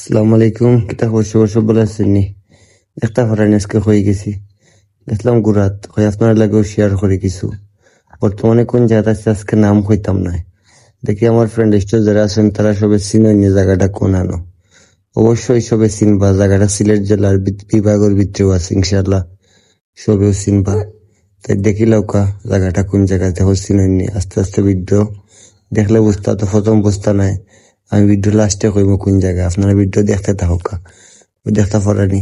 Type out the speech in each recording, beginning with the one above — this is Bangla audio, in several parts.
আসসালামু আলাইকুম। কিতা করছো সব বলে আসছেননি? একটা ফরান আজকে হয়ে গেছি, গেছিলাম গুরাত হয়ে আপনার লাগেও শেয়ার করে কিছু। বর্তমানে কোন জায়গাটা আছে আজকে নাম হইতাম না, দেখি আমার ফ্রেন্ড লিস্ট যারা আছেন তারা সবে চিনেন জায়গাটা কোন আনো। অবশ্যই সবে চিনবা, জায়গাটা সিলেট জেলার বিভাগের ভিতরেও আছে ইনশাল্লাহ, সবেও চিনবা। তাই দেখি লৌকা জায়গাটা কোন জায়গায় দেখো চিনেননি। আস্তে আস্তে ভিডিও দেখলে বুঝতে তো প্রথম বুঝতে নাই, আমি ভিডিও লাস্টে কইব কোন জায়গা, আপনারা ভিডিও দেখতে থাকা। ওই দেখতে পারেনি,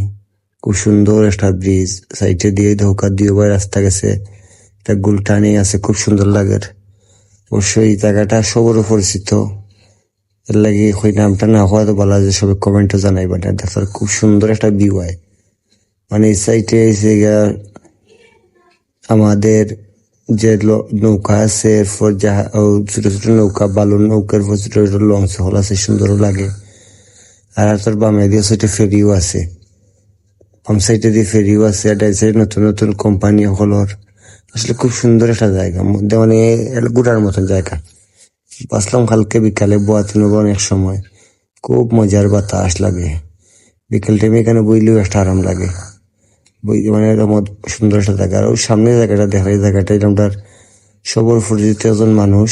খুব সুন্দর একটা ব্রিজ, সাইডে দিয়ে ধোকা দিয়ে রাস্তা গেছে, একটা গুলটানি আছে, খুব সুন্দর লাগে। অবশ্যই জায়গাটা সবরও পরিচিত, এর লাগে ওই নামটা না হয়তো বলা যে সবাই কমেন্টে জানাইবা না। দেখার খুব সুন্দর একটা ভিউ হয়, মানে এই সাইডে এসে আমাদের যে নৌকা আছে, এরপর ছোট ছোট নৌকা, বালুর নৌকার পর ছোট ছোট লঞ্চ হল আছে, সুন্দরও লাগে। আর তোর বামে দিয়ে ছোট ফেরিও আছে, বাম সাইডে দিয়ে ফেরিও আছে, আর ডাই সাইডে নতুন নতুন কোম্পানি হলর। আসলে খুব সুন্দর একটা জায়গা, মধ্যে মানে ঘুরার মতন জায়গা। বাসলাম কালকে বিকালে বোয়াতে নেবো অনেক সময়, খুব মজার বাতাস লাগে। বিকেল টাইমে এখানে বইলেও একটা আরাম লাগে, বই মানে সুন্দর একটা জায়গা। আর ওই সামনে জায়গাটা দেখা, এই জায়গাটা এরকমটার সবর পরিচিত একজন মানুষ,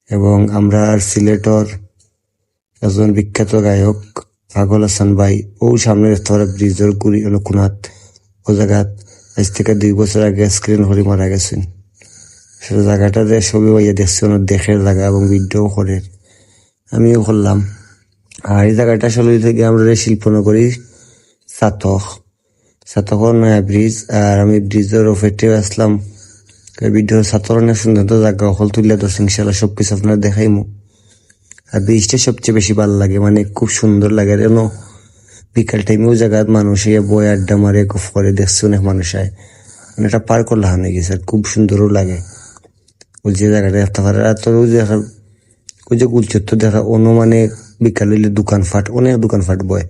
এবং আমরা সিলেটর একজন বিখ্যাত গায়ক পাগল হাসান ভাই ও সামনে ব্রিজের গুড়ি কোনাত ও জায়গাত আজ থেকে 2 বছর আগে স্ক্রিন হরি মারা গেছেন। সেটা জায়গাটা যে ছবি হইয়া দেখছি, দেখের জায়গা এবং ভিডিও করে আমিও করলাম। আর এই জায়গাটা আসলে থেকে আমরা শিল্পনগরী সাতক নয়া ব্রিজ, আর আমি ব্রিজের ওপেটে আসলাম। ভিডিও সাতর অনেক সুন্দর জায়গা হল তুলে ধরছি, ইনশাল্লাহ সবকিছু আপনার দেখাইমু। আর ব্রিজটা সবচেয়ে বেশি ভালো লাগে, মানে খুব সুন্দর লাগে। যেন বিকাল টাইমেও জায়গায় মানুষ বই আড্ডা মারে, গফ করে, দেখছে অনেক মানুষ আয়, মানে একটা পার করলা হয়ে গেছে, খুব সুন্দরও লাগে। ওই যে জায়গাটা দেখতে পারে, আর তোর ওই যে গুলচত্বর দেখা অন্য, মানে বিকাল হইলে দোকানপাট, অনেক দোকানপাট বয়।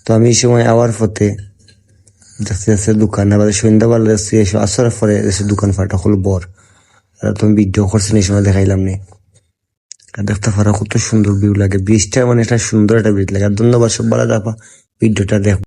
তো আমি এই সময় আওয়ার পথে দেখতে যাচ্ছে দোকান, আবার সন্ধ্যাবেলা দেখছি এসে আসার পরে এসে দোকানপাট হল বর। আর তুমি ভিডিও করছেন এই সময় দেখাইলাম নি, দেখতে পারো কত সুন্দর ভিউ লাগে। ব্রিজটা মানে একটা সুন্দর একটা ব্রিজ লাগে। আর ধন্যবাদ সব ভালো, ভিডিওটা দেখ।